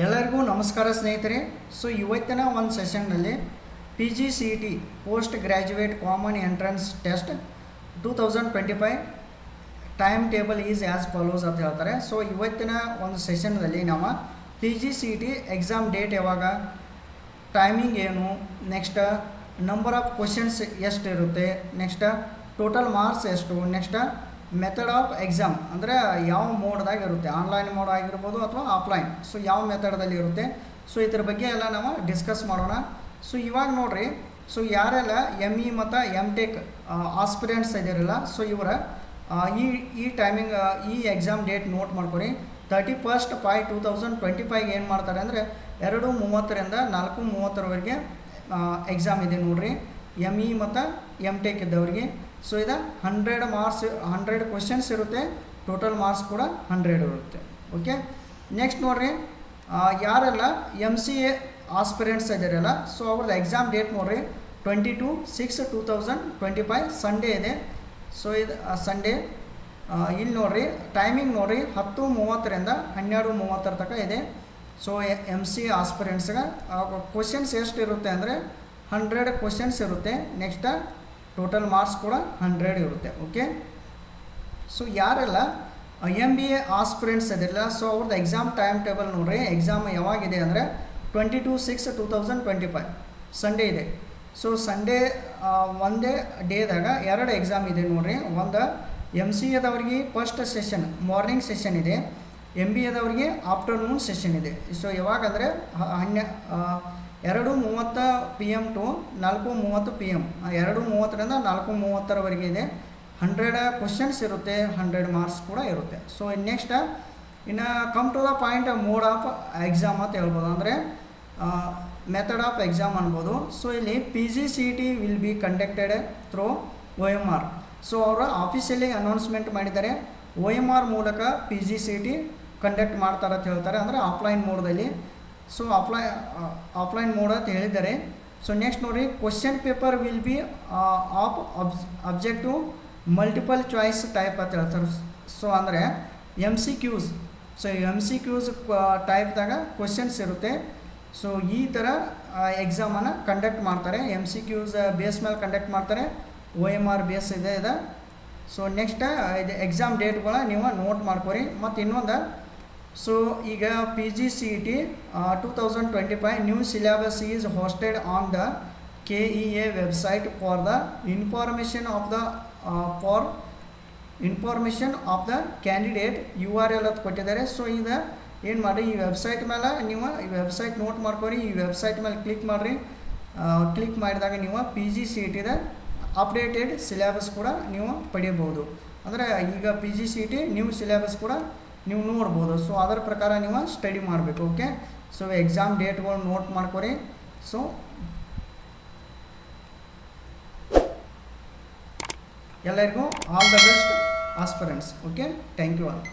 ಎಲ್ಲರಿಗೂ ನಮಸ್ಕಾರ ಸ್ನೇಹಿತರೆ. ಸೊ ಇವತ್ತಿನ ಒಂದು ಸೆಷನ್ನಲ್ಲಿ PGCET post graduate common entrance test 2025 time table is as follows ಅಂತ ಹೇಳ್ತಾರೆ. ಸೊ ಇವತ್ತಿನ ಒಂದು ಸೆಷನ್ನಲ್ಲಿ ನಾವು PGCET ಎಕ್ಸಾಮ್ ಡೇಟ್ ಯಾವಾಗ, ಟೈಮಿಂಗ್ ಏನು, ನೆಕ್ಸ್ಟ್ ನಂಬರ್ ಆಫ್ ಕ್ವಶನ್ಸ್ ಎಷ್ಟು ಇರುತ್ತೆ, ನೆಕ್ಸ್ಟ್ ಟೋಟಲ್ ಮಾರ್ಕ್ಸ್ ಎಷ್ಟು, ನೆಕ್ಸ್ಟ್ ಮೆಥಡ್ ಆಫ್ ಎಕ್ಸಾಮ್ ಅಂದರೆ ಯಾವ ಮೋಡ್ದಾಗ ಇರುತ್ತೆ, ಆನ್ಲೈನ್ ಮೋಡ್ ಆಗಿರ್ಬೋದು ಅಥವಾ ಆಫ್ಲೈನ್, ಸೊ ಯಾವ ಮೆಥಡ್ದಲ್ಲಿ ಇರುತ್ತೆ, ಸೊ ಇದ್ರ ಬಗ್ಗೆ ಎಲ್ಲ ನಾವು ಡಿಸ್ಕಸ್ ಮಾಡೋಣ. ಸೊ ಇವಾಗ ನೋಡಿರಿ, ಸೊ ಯಾರೆಲ್ಲ ME ಮತ್ತು MTech ಆಸ್ಪಿರೆಂಟ್ಸ್ ಇದ್ದೀರಲ್ಲ, ಸೊ ಇವರ ಈ ಟೈಮಿಂಗ್ ಈ ಎಕ್ಸಾಮ್ ಡೇಟ್ ನೋಟ್ ಮಾಡ್ಕೊರಿ. 31st 5 2025 ಏನು ಮಾಡ್ತಾರೆ ಅಂದರೆ 2:30ರಿಂದ 4:30ವರೆಗೆ ಎಕ್ಸಾಮ್ ಇದೆ ನೋಡಿರಿ, ME ಮತ್ತು MTech ಇದ್ದವ್ರಿಗೆ. ಸೊ ಇದು 100 ಮಾರ್ಕ್ಸ್, 100 ಕ್ವಶನ್ಸ್ ಇರುತ್ತೆ, ಟೋಟಲ್ ಮಾರ್ಕ್ಸ್ ಕೂಡ 100 ಇರುತ್ತೆ. ಓಕೆ, ನೆಕ್ಸ್ಟ್ ನೋಡಿರಿ, ಯಾರೆಲ್ಲ MCA ಆಸ್ಪಿರೆಂಟ್ಸ್ ಇದ್ದಾರಲ್ಲ, ಸೊ ಅವ್ರದ್ದು ಎಕ್ಸಾಮ್ ಡೇಟ್ ನೋಡಿರಿ 22/6/2025 ಸಂಡೇ ಇದೆ. ಸೊ ಇದು ಸಂಡೇ. ಇಲ್ಲಿ ನೋಡಿರಿ ಟೈಮಿಂಗ್ ನೋಡಿರಿ 10:30ರಿಂದ 12:30 ತನಕ ಇದೆ. ಸೊ MCA ಆಸ್ಪಿರೆಂಟ್ಸ್ಗೆ ಕ್ವಶನ್ಸ್ ಎಷ್ಟು ಇರುತ್ತೆ ಅಂದರೆ 100 ಕ್ವಶನ್ಸ್ ಇರುತ್ತೆ. ನೆಕ್ಸ್ಟ್ ಟೋಟಲ್ ಮಾರ್ಕ್ಸ್ ಕೂಡ 100 ಇರುತ್ತೆ. ಓಕೆ, ಸೊ ಯಾರೆಲ್ಲ MBA ಆಸ್ಪಿರೆಂಟ್ಸ್ ಇದಿರಲ್ಲ, ಸೊ ಅವ್ರದ್ದು ಎಕ್ಸಾಮ್ ಟೈಮ್ ಟೇಬಲ್ ನೋಡಿರಿ. ಎಕ್ಸಾಮ್ ಯಾವಾಗಿದೆ ಅಂದರೆ 22/6/2025 ಸಂಡೇ ಇದೆ. ಸೊ ಸಂಡೇ ಒಂದೇ ಡೇದಾಗ 2 ಎಕ್ಸಾಮ್ ಇದೆ ನೋಡಿರಿ. ಒಂದು MCAದವ್ರಿಗೆ ಫಸ್ಟ್ ಸೆಷನ್ ಮಾರ್ನಿಂಗ್ ಸೆಷನ್ ಇದೆ, MBAದವ್ರಿಗೆ ಆಫ್ಟರ್ನೂನ್ ಸೆಷನ್ ಇದೆ. ಸೊ ಯಾವಾಗಂದರೆ 2:30 PM ಟು 4:30 PM, 2:30ರಿಂದ 4:30ವರೆಗೆ ಇದೆ. 100 ಕ್ವಶನ್ಸ್ ಇರುತ್ತೆ, 100 ಮಾರ್ಕ್ಸ್ ಕೂಡ ಇರುತ್ತೆ. ಸೊ ನೆಕ್ಸ್ಟ್ ಇನ್ನು come to the point mode of exam ಅಂತ ಹೇಳ್ಬೋದು, ಅಂದರೆ ಮೆಥಡ್ ಆಫ್ ಎಕ್ಸಾಮ್ ಅನ್ಬೋದು. ಸೊ ಇಲ್ಲಿ PGCET will be conducted through OMR. So ಅವರು ಆಫೀಸಿಯಲಿ ಅನೌನ್ಸ್ಮೆಂಟ್ ಮಾಡಿದ್ದಾರೆ, OMR ಮೂಲಕ PGCET ಕಂಡಕ್ಟ್ ಮಾಡ್ತಾರೆ ಅಂತ ಹೇಳ್ತಾರೆ, ಅಂದರೆ ಆಫ್ಲೈನ್ ಮೋಡ್ದಲ್ಲಿ. ಸೊ ಆಫ್ಲೈನ್ ಮೋಡ್ ಅಂತ ಹೇಳಿದ್ದಾರೆ. ಸೊ ನೆಕ್ಸ್ಟ್ ನೋಡಿ, question paper will be of objective multiple choice type ಅಂತ ಹೇಳ್ತಾರೆ. ಸೊ ಅಂದರೆ MCQs. ಸೊ MCQs ಟೈಪ್ದಾಗ ಕ್ವಶನ್ಸ್ ಇರುತ್ತೆ. ಸೊ ಈ ಥರ ಎಕ್ಸಾಮನ್ನು ಕಂಡಕ್ಟ್ ಮಾಡ್ತಾರೆ. MCQs ಬೇಸ್ ಮೇಲೆ ಕಂಡಕ್ಟ್ ಮಾಡ್ತಾರೆ, OMR ಬೇಸ್ ಇದೆ. ಸೊ ನೆಕ್ಸ್ಟ್ ಇದು ಎಕ್ಸಾಮ್ ಡೇಟ್ಗಳ ನೀವು ನೋಟ್ ಮಾಡ್ಕೊರಿ. ಮತ್ತು ಇನ್ನೊಂದು, ಸೊ ಈಗ PGCET 2025 new syllabus is hosted on the KEA website for the information of the candidate URL ಅಂತ ಕೊಟ್ಟಿದ್ದಾರೆ. ಸೊ ಇದು ಏನು ಮಾಡಿರಿ, ಈ ವೆಬ್ಸೈಟ್ ಮೇಲೆ ನೀವು ಈ ವೆಬ್ಸೈಟ್ ನೋಟ್ ಮಾಡ್ಕೊರಿ. ಈ ವೆಬ್ಸೈಟ್ ಮೇಲೆ ಕ್ಲಿಕ್ ಮಾಡಿರಿ. ಕ್ಲಿಕ್ ಮಾಡಿದಾಗ ನೀವು PGCETದ ಅಪ್ಡೇಟೆಡ್ ಸಿಲೆಬಸ್ ಕೂಡ ನೀವು ಪಡೆಯಬಹುದು. ಅಂದರೆ ಈಗ PGCET ನ್ಯೂ ಸಿಲೆಬಸ್ ಕೂಡ ನೀವು ನೋಡ್ಬೋದು. ಸೊ ಅದರ ಪ್ರಕಾರ ನೀವು ಸ್ಟಡಿ ಮಾಡಬೇಕು. ಓಕೆ, ಸೊ ಎಕ್ಸಾಮ್ ಡೇಟ್ಗಳು ನೋಟ್ ಮಾಡ್ಕೊರಿ. ಸೊ ಎಲ್ಲರಿಗೂ all the best aspirants. Okay, thank you all.